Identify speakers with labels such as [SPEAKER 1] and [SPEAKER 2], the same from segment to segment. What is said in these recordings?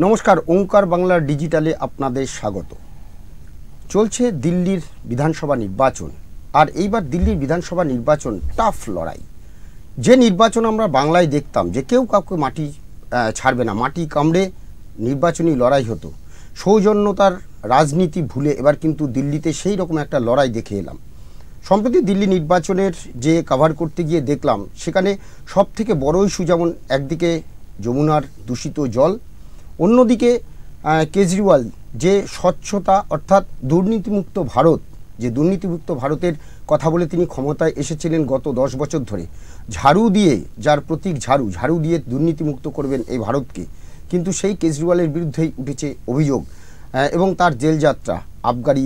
[SPEAKER 1] নমস্কার, ওঙ্কার বাংলা ডিজিটালে আপনাদের স্বাগত। চলছে দিল্লির বিধানসভা নির্বাচন, আর এইবার দিল্লির বিধানসভা নির্বাচন টাফ লড়াই। যে নির্বাচন আমরা বাংলায় দেখতাম যে কেউ কাউকে মাটি ছাড়বে না, মাটি কামড়ে নির্বাচনী লড়াই হতো, সৌজন্যতার রাজনীতি ভুলে এবার কিন্তু দিল্লিতে সেই রকম একটা লড়াই দেখে এলাম। সম্প্রতি দিল্লি নির্বাচনের যে কভার করতে গিয়ে দেখলাম সেখানে সব থেকে বড় ইস্যু, যেমন একদিকে যমুনার দূষিত জল, অন্যদিকে কেজরিওয়াল যে স্বচ্ছতা অর্থাৎ দুর্নীতিমুক্ত ভারত, যে দুর্নীতিমুক্ত ভারতের কথা বলে তিনি ক্ষমতায় এসেছিলেন গত 10 বছর ধরে, ঝাড়ু দিয়ে, যার প্রতীক ঝাড়ু দিয়ে দুর্নীতিমুক্ত করবেন এই ভারতকে, কিন্তু সেই কেজরিওয়ালের বিরুদ্ধেই উঠেছে অভিযোগ এবং তার জেলযাত্রা আবগারি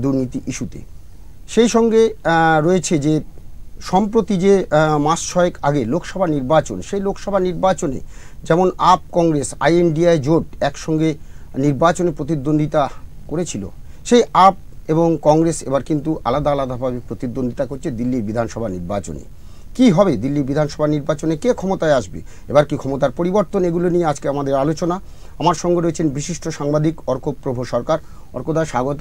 [SPEAKER 1] দুর্নীতি ইস্যুতে। সেই সঙ্গে রয়েছে যে সম্প্রতি যে মাস 6 আগে লোকসভা নির্বাচন, সেই লোকসভা নির্বাচনে যেমন আপ, কংগ্রেস, INDI জোট একসঙ্গে নির্বাচনে প্রতিদ্বন্দ্বিতা করেছিল, সেই আপ এবং কংগ্রেস এবার কিন্তু আলাদা আলাদাভাবে প্রতিদ্বন্দ্বিতা করছে দিল্লির বিধানসভা নির্বাচনে। কি হবে দিল্লির বিধানসভা নির্বাচনে, কে ক্ষমতায় আসবে, এবার কি ক্ষমতার পরিবর্তন, এগুলো নিয়ে আজকে আমাদের আলোচনা। আমার সঙ্গে রয়েছেন বিশিষ্ট সাংবাদিক অর্কপ্রভ সরকার। অর্কদা, স্বাগত।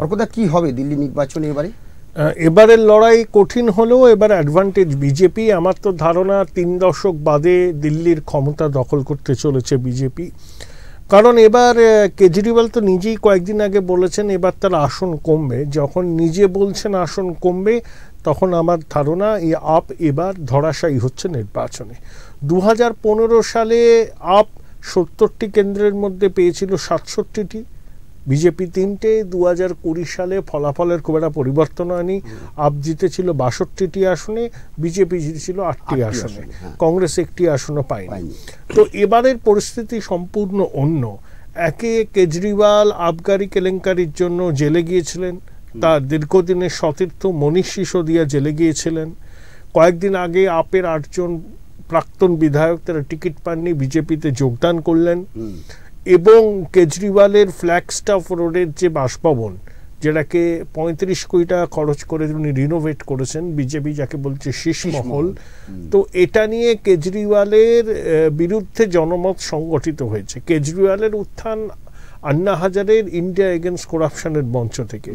[SPEAKER 1] অর্কদা, কি হবে দিল্লি নির্বাচনে এবারে?
[SPEAKER 2] এবারের লড়াই কঠিন হলেও এবার অ্যাডভান্টেজ বিজেপি। আমার তো ধারণা 3 দশক বাদে দিল্লির ক্ষমতা দখল করতে চলেছে বিজেপি। কারণ এবার কেজরিওয়াল তো নিজেই কয়েকদিন আগে বলেছেন এবার তার আসন কমবে। যখন নিজে বলছেন আসন কমবে, তখন আমার ধারণা এই আপ এবার ধরাশায়ী হচ্ছে নির্বাচনে। 2015 সালে আপ 70টি কেন্দ্রের মধ্যে পেয়েছিল 67টি, বিজেপি 3টে। 2020 সালে ফলাফলের খুব একটা পরিবর্তন হয়নি, আপ জিতেছিল 62টি আসনে, বিজেপি জিতেছিল 8টি আসনে, কংগ্রেস 1টি আসনও পায়নি। তো এবারের পরিস্থিতি সম্পূর্ণ অন্য। একে কেজরিওয়াল আবগারি কেলেঙ্কারির জন্য জেলে গিয়েছিলেন, তার দীর্ঘদিনের সতীর্থ মনীষ সিসোদিয়া জেলে গিয়েছিলেন। কয়েকদিন আগে আপের 8 জন প্রাক্তন বিধায়ক তারা টিকিট পাননি, বিজেপিতে যোগদান করলেন। এবং কেজরিওয়ালের ফ্ল্যাগস্টাফ রোডের যে বাসভবন, যেটাকে 35 কোটি টাকা খরচ করে উনি রিনোভেট করেছেন, বিজেপি যাকে বলছে শীষমহল, তো এটা নিয়ে কেজরিওয়ালের বিরুদ্ধে জনমত সংগঠিত হয়েছে। কেজরিওয়ালের উত্থান আন্না হাজারের ইন্ডিয়া এগেনস্ট করাপশনের মঞ্চ থেকে।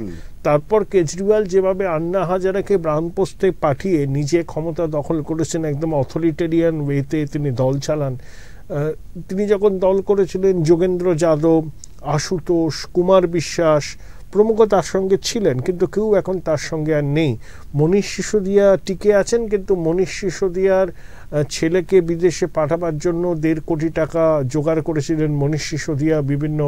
[SPEAKER 2] তারপর কেজরিওয়াল যেভাবে আন্না হাজারাকে ব্রাহ্মণপোস্টে পাঠিয়ে নিজে ক্ষমতা দখল করেছেন, একদম অথরিটেরিয়ান ওয়েতে তিনি দল চালান। তিনি যখন দল করেছিলেন যোগেন্দ্র যাদব, আশুতোষ, কুমার বিশ্বাস প্রমুখ তার সঙ্গে ছিলেন, কিন্তু কেউ এখন তার সঙ্গে আর নেই। মনীষ সিসোদিয়া টিকে আছেন, কিন্তু মনীষ সিসোদিয়ার ছেলেকে বিদেশে পাঠাবার জন্য 1.5 কোটি টাকা জোগাড় করেছিলেন মনীষ সিসোদিয়া বিভিন্ন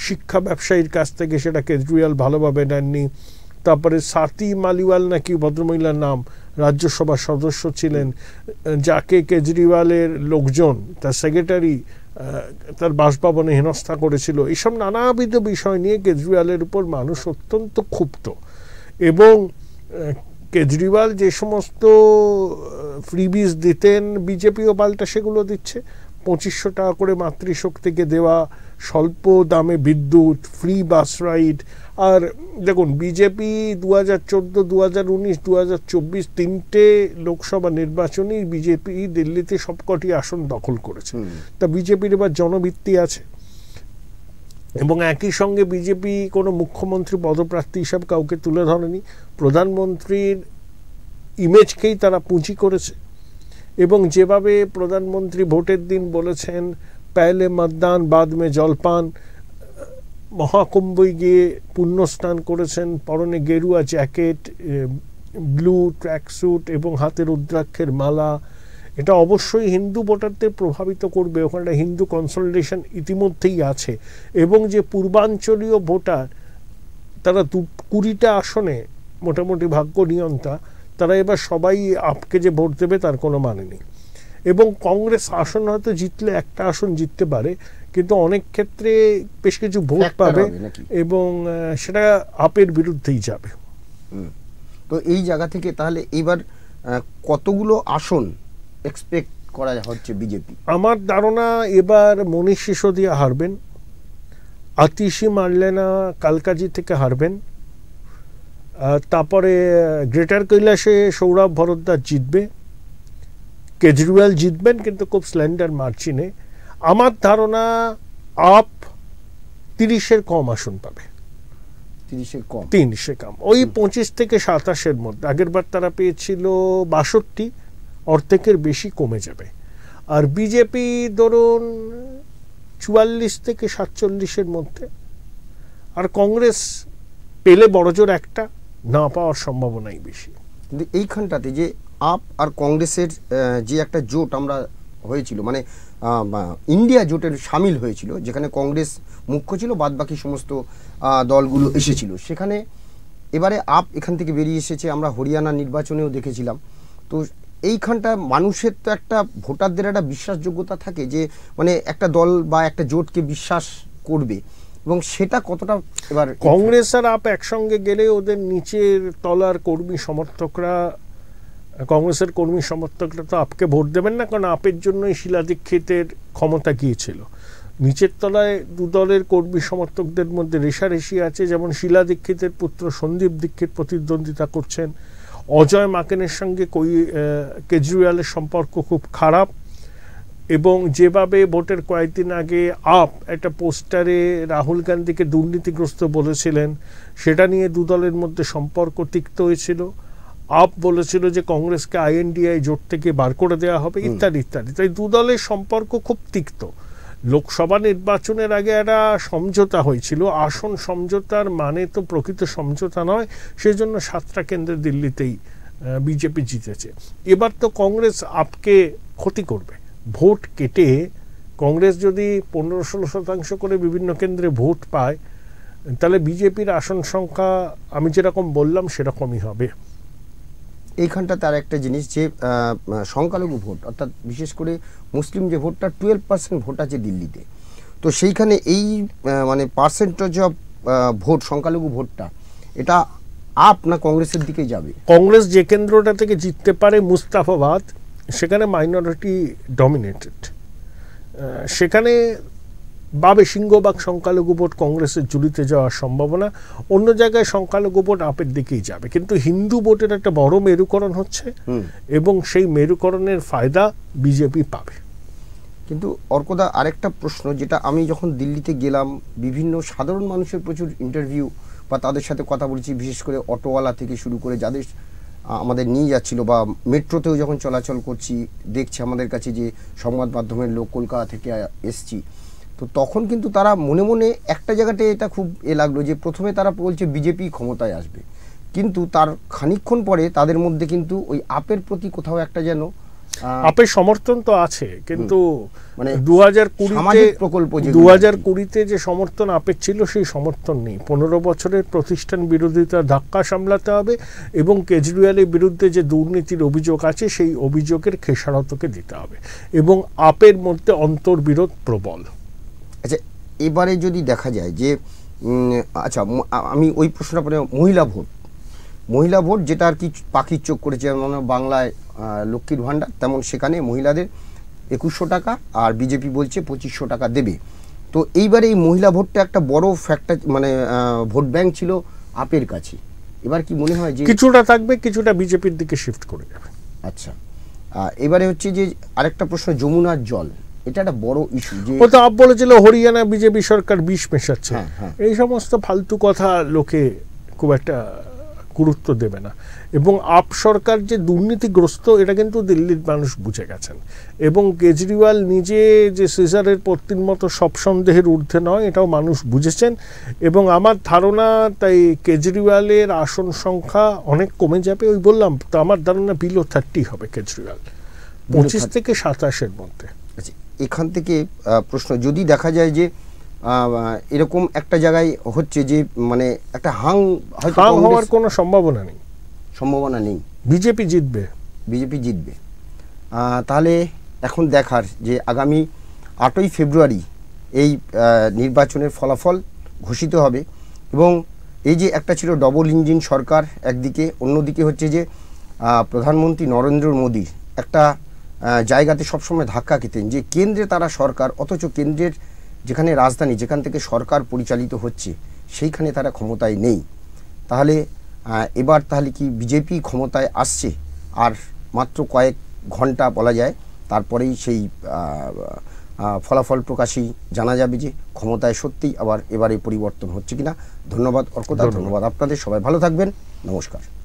[SPEAKER 2] শিক্ষা ব্যবসায়ীর কাছ থেকে, সেটা কেজরিওয়াল ভালোভাবে নেননি। তারপরে স্বাতি মালিওয়াল নাকি ভদ্রমহিলার নাম, রাজ্যসভার সদস্য ছিলেন, যাকে কেজরিওয়ালের লোকজন, তার সেক্রেটারি, তার বাসভবনে হেনস্থা করেছিল। এইসব নানাবিধ বিষয় নিয়ে কেজরিওয়ালের উপর মানুষ অত্যন্ত ক্ষুব্ধ। এবং কেজরিওয়াল যে সমস্ত ফ্রিবিজ দিতেন, বিজেপিও পাল্টা সেগুলো দিচ্ছে। 2500 টাকা করে মাতৃশক্তিকে দেওয়া, স্বল্প দামে বিদ্যুৎ, ফ্রি বাস রাইড। আর দেখুন, বিজেপি 2014, 2019, 2024 3টে লোকসভা নির্বাচনেই বিজেপি দিল্লিতে সবকটি আসন দখল করেছে। তা বিজেপির এবার জনভিত্তি আছে। এবং একই সঙ্গে বিজেপি কোনো মুখ্যমন্ত্রী পদপ্রার্থী হিসাবে কাউকে তুলে ধরেনি, প্রধানমন্ত্রীর ইমেজকেই তারা পুঁজি করেছে। এবং যেভাবে প্রধানমন্ত্রী ভোটের দিন বলেছেন পেহলে মতদান বাদ মে জলপান, মহাকুম্ভে গিয়ে পুণ্যস্নান করেছেন, পরনে গেরুয়া জ্যাকেট, ব্লু ট্র্যাকস্যুট এবং হাতে রুদ্রাক্ষের মালা, এটা অবশ্যই হিন্দু ভোটারদের প্রভাবিত করবে। ওখানে হিন্দু কনসলিডেশন ইতিমধ্যেই আছে। এবং যে পূর্বাঞ্চলীয় ভোটার, তারা 20টা আসনে মোটামুটি ভাগ্য নিয়ন্তা, তারা এবার সবাই আপকে যে ভোট দেবে তার কোনো মানে নেই। এবং কংগ্রেস আসন হয়তো জিতলে একটা আসন জিততে পারে, কিন্তু অনেক ক্ষেত্রে বেশ কিছু ভোট পাবে এবং সেটা আপের বিরুদ্ধেই যাবে।
[SPEAKER 1] তো এই জায়গা থেকে তাহলে এবার কতগুলো আসন এক্সপেক্ট করা হচ্ছে বিজেপি?
[SPEAKER 2] আমার ধারণা এবার মনীষ সিসোদিয়া হারবেন, আতিশি মারলেনা কালকাজি থেকে হারবেন, তারপরে গ্রেটার কৈলাসে সৌরভ ভরদ্বাজ জিতবে, কেজরিওয়াল জিতবেন কিন্তু খুব স্ল্যান্ডার মার্জিনে। আমার ধারণা আপ 30-এর কম আসন পাবে,
[SPEAKER 1] 30-এর কম,
[SPEAKER 2] 30-এ কম, ওই 25 থেকে 27-এর মধ্যে। আগেরবার তারা পেয়েছিল 62, অর্ধেকের বেশি কমে যাবে। আর বিজেপি ধরুন 44 থেকে 47-এর মধ্যে। আর কংগ্রেস পেলে বড়জোর একটা, না পাওয়ার সম্ভাবনাই বেশি।
[SPEAKER 1] কিন্তু এইখানটাতে যে আপ আর কংগ্রেসের যে একটা জোট আমরা হয়েছিল, মানে ইন্ডিয়া জোটের সামিল হয়েছিল, যেখানে কংগ্রেস মুখ্য ছিল, বাদ বাকি সমস্ত দলগুলো এসেছিল, সেখানে এবারে আপ এখান থেকে বেরিয়ে এসেছে। আমরা হরিয়ানা নির্বাচনেও দেখেছিলাম। তো এইখানটা মানুষের তো একটা, ভোটারদের একটা বিশ্বাসযোগ্যতা থাকে যে মানে একটা দল বা একটা জোটকে বিশ্বাস করবে, এবং সেটা কতটা এবার
[SPEAKER 2] কংগ্রেস আর আপ একসঙ্গে গেলে ওদের নিচের তলার কর্মী সমর্থকরা, কংগ্রেসের কর্মী সমর্থকরা তো আপকে ভোট দেবেন না, কারণ আপের জন্যই শীলা দীক্ষিতের ক্ষমতা গিয়েছিল। নিচের তলায় দু দলের কর্মী সমর্থকদের মধ্যে রেষারেষি আছে, যেমন শীলা দীক্ষিতের পুত্র সন্দীপ দীক্ষিত প্রতিদ্বন্দ্বিতা করছেন, অজয় মাকেনের সঙ্গে কেজরিওয়ালের সম্পর্ক খুব খারাপ, এবং যেভাবে ভোটের কয়েকদিন আগে আপ একটা পোস্টারে রাহুল গান্ধীকে দুর্নীতিগ্রস্ত বলেছিলেন, সেটা নিয়ে দু দলের মধ্যে সম্পর্ক তিক্ত হয়েছিল। আপ বলেছিল যে কংগ্রেসকে INDI জোট থেকে বার করে দেওয়া হবে, ইত্যাদি ইত্যাদি। তাই দু দলের সম্পর্ক খুব তিক্ত। লোকসভা নির্বাচনের আগে একটা সমঝোতা হয়েছিল, আসন সমঝোতার মানে তো প্রকৃত সমঝোতা নয়, সেই জন্য 7টা কেন্দ্রে দিল্লিতেই বিজেপি জিতেছে। এবার তো কংগ্রেস আপকে ক্ষতি করবে, ভোট কেটে কংগ্রেস যদি 15-16% করে বিভিন্ন কেন্দ্রে ভোট পায়, তাহলে বিজেপির আসন সংখ্যা আমি যেরকম বললাম সেরকমই হবে।
[SPEAKER 1] এইখানটা তার একটা জিনিস যে সংখ্যালঘু ভোট, অর্থাৎ বিশেষ করে মুসলিম যে ভোটটা 12% ভোট আছে দিল্লিতে, তো সেইখানে এই মানে পার্সেন্টেজ অফ ভোট, সংখ্যালঘু ভোটটা, এটা আপ না কংগ্রেসের দিকে যাবে?
[SPEAKER 2] কংগ্রেস যে কেন্দ্রটা থেকে জিততে পারে, মুস্তাফাবাদ, সেখানে মাইনরিটি ডমিনেটেড, সেখানে বাবে সিংহভাগ সংখ্যালঘু ভোট কংগ্রেসের ঝুলিতে যাওয়ার সম্ভাবনা। অন্য জায়গায় সংখ্যালঘু ভোট আপের দিকেই যাবে, কিন্তু হিন্দু ভোটের একটা বড় মেরুকরণ হচ্ছে, এবং সেই মেরুকরণের ফায়দা বিজেপি পাবে।
[SPEAKER 1] কিন্তু অর্কদা, আরেকটা প্রশ্ন, যেটা আমি যখন দিল্লিতে গেলাম, বিভিন্ন সাধারণ মানুষের প্রচুর ইন্টারভিউ বা তাদের সাথে কথা বলেছি, বিশেষ করে অটোওয়ালা থেকে শুরু করে যাদের আমাদের নিয়ে যাচ্ছিল, বা মেট্রোতেও যখন চলাচল করছি, দেখছি আমাদের কাছে যে সংবাদ মাধ্যমের লোক কলকাতা থেকে এসছি, তো তখন কিন্তু তারা মনে মনে একটা জায়গাতে এটা খুব লাগলো যে প্রথমে তারা বলছে বিজেপি ক্ষমতায় আসবে, কিন্তু তার খানিকক্ষণ পরে তাদের মধ্যে কিন্তু ওই আপের প্রতি কোথাও একটা যেন
[SPEAKER 2] আপের সমর্থন তো আছে, কিন্তু
[SPEAKER 1] মানে
[SPEAKER 2] 2020-তে যে সমর্থন আপের ছিল সেই সমর্থন নেই। 15 বছরের প্রতিষ্ঠান বিরোধিতা ধাক্কা সামলাতে হবে, এবং কেজরিওয়ালের বিরুদ্ধে যে দুর্নীতির অভিযোগ আছে সেই অভিযোগের খেসারতকে দিতে হবে, এবং আপের মধ্যে অন্তর্বিরোধ প্রবল।
[SPEAKER 1] আচ্ছা, এবারে যদি দেখা যায় যে আচ্ছা, আমি ওই প্রশ্নটা পরে, মহিলা ভোট যেটা আর কি পাখির চোখ করেছে, মানে বাংলায় লক্ষ্মীর ভাণ্ডার, তেমন সেখানে মহিলাদের 2100 টাকা, আর বিজেপি বলছে 2500 টাকা দেবে। তো এইবারে এই মহিলা ভোটটা একটা বড় ফ্যাক্টর, মানে ভোট ব্যাংক ছিল আপের কাছে। এবার কি মনে হয় যে
[SPEAKER 2] কিছুটা থাকবে, কিছুটা বিজেপির দিকে শিফট করে যাবে?
[SPEAKER 1] আচ্ছা, এবারে হচ্ছে যে আরেকটা প্রশ্ন, যমুনার জল, এটা একটা বড় ইস্যু। যে
[SPEAKER 2] ও তো আপ বলেছিল হরিয়ানা বিজেপি সরকার বিষ মেশাচ্ছে, এই সমস্ত ফালতু কথা লোকে খুব একটা গুরুত্ব দেবে না, এবং আপ সরকার যে দুর্নীতিগ্রস্ত এটা কিন্তু দিল্লির মানুষ বুঝে গেছেন, এবং কেজরিওয়াল নিজে যে সিজারের পত্নীর মতো সব সন্দেহের ঊর্ধ্বে নয়, এটাও মানুষ বুঝেছেন। এবং আমার ধারণা তাই কেজরিওয়ালের আসন সংখ্যা অনেক কমে যাবে। ওই বললাম তো, আমার ধারণা বিলো 30 হবে কেজরিওয়াল, 25 থেকে 27-এর মধ্যে।
[SPEAKER 1] আচ্ছা, এখান থেকে প্রশ্ন, যদি দেখা যায় যে এরকম একটা জায়গায় হচ্ছে যে মানে একটা হাং
[SPEAKER 2] হওয়ার কোনো সম্ভাবনা নেই, বিজেপি
[SPEAKER 1] জিতবে, তাহলে এখন দেখার যে আগামী 8ই ফেব্রুয়ারি এই নির্বাচনের ফলাফল ঘোষিত হবে, এবং এই যে একটা ছিল ডবল ইঞ্জিন সরকার একদিকে, অন্যদিকে হচ্ছে যে প্রধানমন্ত্রী নরেন্দ্র মোদী একটা জায়গাতে সবসময় ধাক্কা খেতেন যে কেন্দ্রে তারা সরকার, অথচ কেন্দ্রের যেখানে রাজধানী, যেখান থেকে সরকার পরিচালিত হচ্ছে, সেইখানে তারা ক্ষমতায় নেই। তাহলে এবার তাহলে কি বিজেপি ক্ষমতায় আসছে? আর মাত্র কয়েক ঘন্টা বলা যায়, তারপরেই সেই ফলাফল প্রকাশই জানা যাবে যে ক্ষমতায় সত্যিই আবার এবারে পরিবর্তন হচ্ছে কিনা। ধন্যবাদ অর্কদা, ধন্যবাদ আপনাদের, সবাই ভালো থাকবেন, নমস্কার।